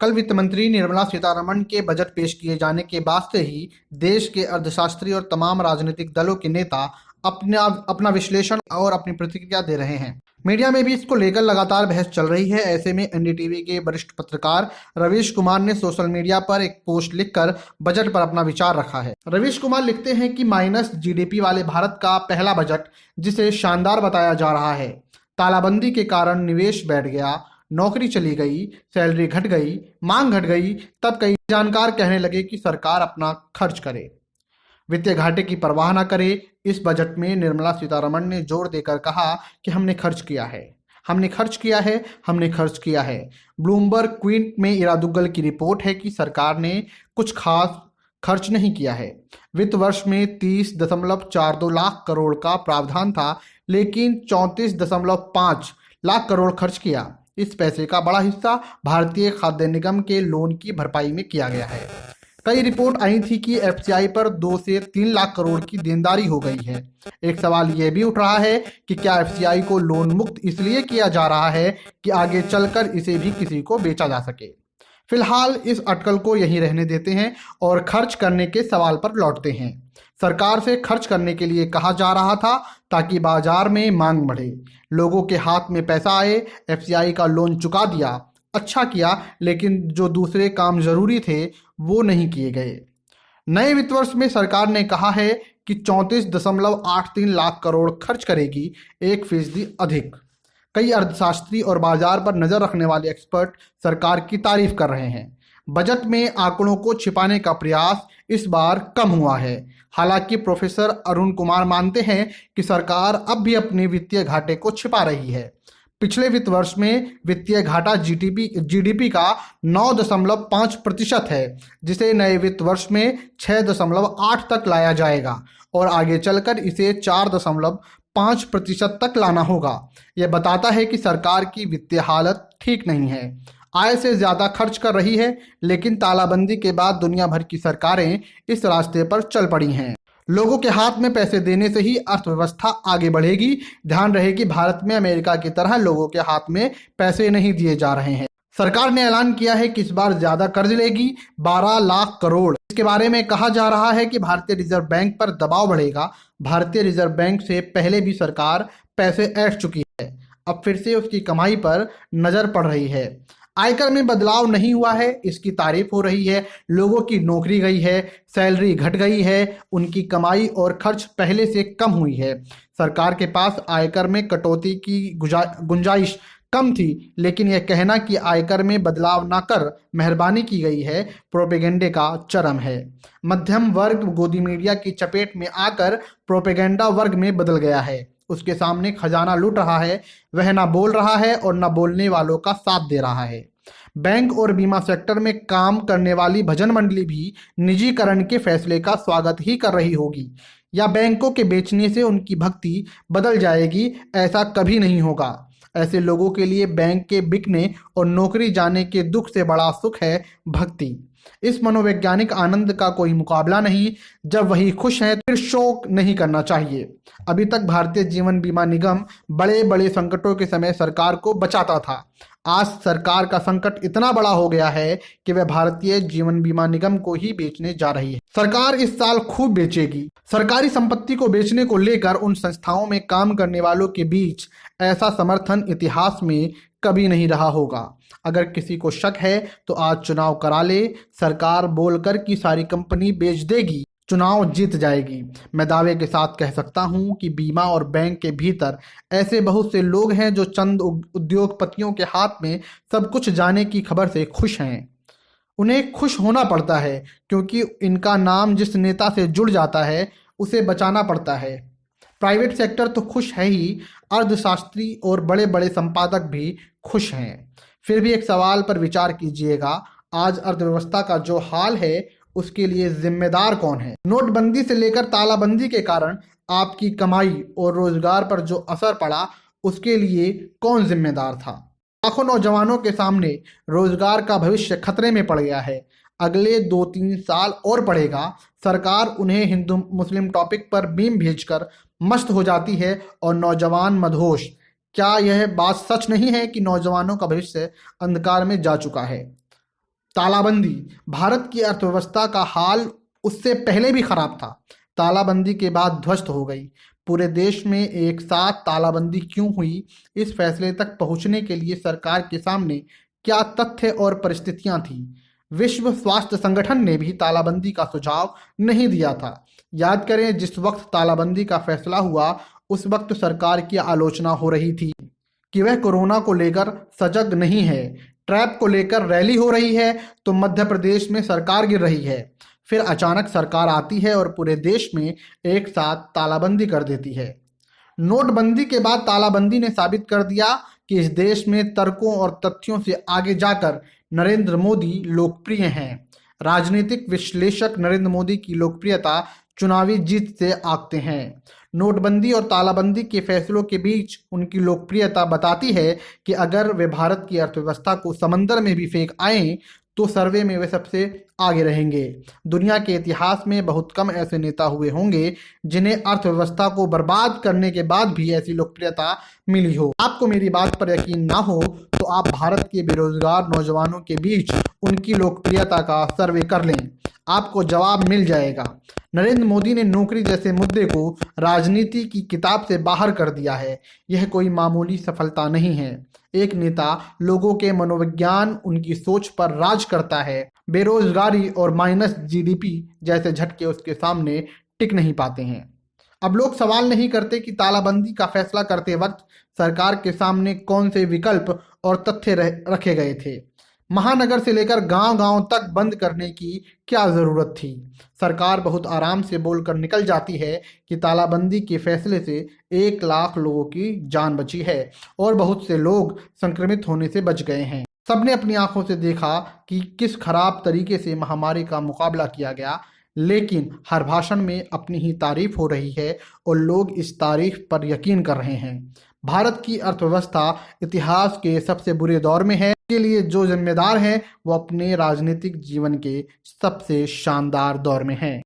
कल वित्त मंत्री निर्मला सीतारमण के बजट पेश किए जाने के बाद से ही देश के अर्थशास्त्री और तमाम राजनीतिक दलों के नेता अपना विश्लेषण और अपनी प्रतिक्रिया दे रहे हैं। मीडिया में भी इसको लेकर लगातार बहस चल रही है। ऐसे में एनडीटीवी के वरिष्ठ पत्रकार रवीश कुमार ने सोशल मीडिया पर एक पोस्ट लिखकर बजट पर अपना विचार रखा है। रवीश कुमार लिखते हैं कि माइनस जीडीपी वाले भारत का पहला बजट, जिसे शानदार बताया जा रहा है। तालाबंदी के कारण निवेश बैठ गया, नौकरी चली गई, सैलरी घट गई, मांग घट गई। तब कई जानकार कहने लगे कि सरकार अपना खर्च करे, वित्तीय घाटे की परवाह न करे। इस बजट में निर्मला सीतारमण ने जोर देकर कहा कि हमने खर्च किया है, हमने खर्च किया है, हमने खर्च किया है। ब्लूमबर्ग क्विंट में इरा दुग्गल की रिपोर्ट है कि सरकार ने कुछ खास खर्च नहीं किया है। वित्त वर्ष में 30.42 लाख करोड़ का प्रावधान था, लेकिन 34.5 लाख करोड़ खर्च किया। इस पैसे का बड़ा हिस्सा भारतीय खाद्य निगम के लोन की भरपाई में किया गया है। कई रिपोर्ट आई थी कि एफसीआई पर 2 से 3 लाख करोड़ की देनदारी हो गई है। एक सवाल यह भी उठ रहा है कि क्या एफसीआई को लोन मुक्त इसलिए किया जा रहा है कि आगे चलकर इसे भी किसी को बेचा जा सके। फिलहाल इस अटकल को यहीं रहने देते हैं और खर्च करने के सवाल पर लौटते हैं। सरकार से खर्च करने के लिए कहा जा रहा था ताकि बाजार में मांग बढ़े, लोगों के हाथ में पैसा आए। एफसीआई का लोन चुका दिया, अच्छा किया, लेकिन जो दूसरे काम जरूरी थे वो नहीं किए गए। नए वित्त वर्ष में सरकार ने कहा है कि 34.83 लाख करोड़ खर्च करेगी, 1% अधिक। कई अर्थशास्त्री और बाजार पर नजर रखने वाले एक्सपर्ट सरकार की तारीफ कर रहे हैं। बजट में आंकड़ों को छिपाने का प्रयास इस बार कम हुआ है। हालांकि प्रोफेसर अरुण कुमार मानते हैं कि सरकार अब भी अपने वित्तीय घाटे को छिपा रही है। पिछले वित्त वर्ष में वित्तीय घाटा जीडीपी का 9.5% है, जिसे नए वित्त वर्ष में 6.8 तक लाया जाएगा और आगे चलकर इसे 4.5% तक लाना होगा। यह बताता है कि सरकार की वित्तीय हालत ठीक नहीं है, आय से ज्यादा खर्च कर रही है। लेकिन तालाबंदी के बाद दुनिया भर की सरकारें इस रास्ते पर चल पड़ी हैं। लोगों के हाथ में पैसे देने से ही अर्थव्यवस्था आगे बढ़ेगी। ध्यान रहे कि भारत में अमेरिका की तरह लोगों के हाथ में पैसे नहीं दिए जा रहे हैं। सरकार ने ऐलान किया है कि इस बार ज्यादा कर्ज लेगी, 12 लाख करोड़। इसके बारे में कहा जा रहा है कि भारतीय रिजर्व बैंक पर दबाव बढ़ेगा। भारतीय रिजर्व बैंक से पहले भी सरकार पैसे ऐंठ चुकी है, अब फिर से उसकी कमाई पर नजर पड़ रही है। आयकर में बदलाव नहीं हुआ है, इसकी तारीफ हो रही है। लोगों की नौकरी गई है, सैलरी घट गई है, उनकी कमाई और खर्च पहले से कम हुई है। सरकार के पास आयकर में कटौती की गुंजाइश कम थी, लेकिन यह कहना कि आयकर में बदलाव ना कर मेहरबानी की गई है, प्रोपेगेंडे का चरम है। मध्यम वर्ग गोदी मीडिया की चपेट में आकर प्रोपेगेंडा वर्ग में बदल गया है। उसके सामने खजाना लूट रहा है, वह ना बोल रहा है और ना बोलने वालों का साथ दे रहा है। बैंक और बीमा सेक्टर में काम करने वाली भजन मंडली भी निजीकरण के फैसले का स्वागत ही कर रही होगी, या बैंकों के बेचने से उनकी भक्ति बदल जाएगी। ऐसा कभी नहीं होगा। ऐसे लोगों के लिए बैंक के बिकने और नौकरी जाने के दुख से बड़ा सुख है भक्ति। इस मनोवैज्ञानिक आनंद का कोई मुकाबला नहीं। जब वही खुश हैं, फिर शोक नहीं करना चाहिए। अभी तक भारतीय जीवन बीमा निगम बड़े बड़े संकटों के समय सरकार को बचाता था। आज सरकार का संकट इतना बड़ा हो गया है कि वह भारतीय जीवन बीमा निगम को ही बेचने जा रही है। सरकार इस साल खूब बेचेगी। सरकारी संपत्ति को बेचने को लेकर उन संस्थाओं में काम करने वालों के बीच ऐसा समर्थन इतिहास में कभी नहीं रहा होगा। अगर किसी को शक है तो आज चुनाव करा ले, सरकार बोलकर कि सारी कंपनी बेच देगी, चुनाव जीत जाएगी। मैं दावे के साथ कह सकता हूं कि बीमा और बैंक के भीतर ऐसे बहुत से लोग हैं जो चंद उद्योगपतियों के हाथ में सब कुछ जाने की खबर से खुश हैं। उन्हें खुश होना पड़ता है क्योंकि इनका नाम जिस नेता से जुड़ जाता है उसे बचाना पड़ता है। प्राइवेट सेक्टर तो खुश है ही, अर्थशास्त्री और बड़े बड़े संपादक भी खुश हैं। फिर भी एक सवाल पर विचार कीजिएगा, आज अर्थव्यवस्था का जो हाल है उसके लिए जिम्मेदार कौन है? नोटबंदी से लेकर तालाबंदी के कारण आपकी कमाई और रोजगार पर जो असर पड़ा उसके लिए कौन जिम्मेदार था? लाखों नौजवानों के सामने रोजगार का भविष्य खतरे में पड़ गया है। अगले 2-3 साल और पड़ेगा। सरकार उन्हें हिंदू मुस्लिम टॉपिक पर मीम भेजकर मस्त हो जाती है और नौजवान मदहोश। क्या यह बात सच नहीं है कि नौजवानों का भविष्य अंधकार में जा चुका है? तालाबंदी। भारत की अर्थव्यवस्था का हाल उससे पहले भी खराब था, तालाबंदी के बाद ध्वस्त हो गई। पूरे देश में एक साथ तालाबंदी क्यों हुई, इस फैसले तक पहुंचने के लिए सरकार के सामने क्या तथ्य और परिस्थितियां थीं। विश्व स्वास्थ्य संगठन ने भी तालाबंदी का सुझाव नहीं दिया था। याद करें, जिस वक्त तालाबंदी का फैसला हुआ उस वक्त सरकार की आलोचना हो रही थी कि वह कोरोना को लेकर सजग नहीं है। ट्रैप को लेकर रैली हो रही है तो मध्य प्रदेश में सरकार गिर रही है। फिर अचानक सरकार आती है और पूरे देश में एक साथ तालाबंदी कर देती है। नोटबंदी के बाद तालाबंदी ने साबित कर दिया कि इस देश में तर्कों और तथ्यों से आगे जाकर नरेंद्र मोदी लोकप्रिय हैं। राजनीतिक विश्लेषक नरेंद्र मोदी की लोकप्रियता चुनावी जीत से आंकते हैं। नोटबंदी और तालाबंदी के फैसलों के बीच उनकी लोकप्रियता बताती है कि अगर वे भारत की अर्थव्यवस्था को समंदर में भी फेंक आए तो सर्वे में वे सबसे आगे रहेंगे। दुनिया के इतिहास में बहुत कम ऐसे नेता हुए होंगे जिन्हें अर्थव्यवस्था को बर्बाद करने के बाद भी ऐसी लोकप्रियता मिली हो। आपको मेरी बात पर यकीन ना हो तो आप भारत के बेरोजगार नौजवानों के बीच उनकी लोकप्रियता का सर्वे कर लें, आपको जवाब मिल जाएगा। नरेंद्र मोदी ने नौकरी जैसे मुद्दे को राजनीति की किताब से बाहर कर दिया है। यह कोई मामूली सफलता नहीं है। एक नेता लोगों के मनोविज्ञान, उनकी सोच पर राज करता है। बेरोजगारी और माइनस जीडीपी जैसे झटके उसके सामने टिक नहीं पाते हैं। अब लोग सवाल नहीं करते कि तालाबंदी का फैसला करते वक्त सरकार के सामने कौन से विकल्प और तथ्य रखे गए थे। महानगर से लेकर गांव-गांव तक बंद करने की क्या जरूरत थी। सरकार बहुत आराम से बोलकर निकल जाती है कि तालाबंदी के फैसले से 1 लाख लोगों की जान बची है और बहुत से लोग संक्रमित होने से बच गए हैं। सबने अपनी आंखों से देखा कि किस खराब तरीके से महामारी का मुकाबला किया गया, लेकिन हर भाषण में अपनी ही तारीफ हो रही है और लोग इस तारीफ पर यकीन कर रहे हैं। भारत की अर्थव्यवस्था इतिहास के सबसे बुरे दौर में है। के लिए जो जिम्मेदार हैं वो अपने राजनीतिक जीवन के सबसे शानदार दौर में हैं।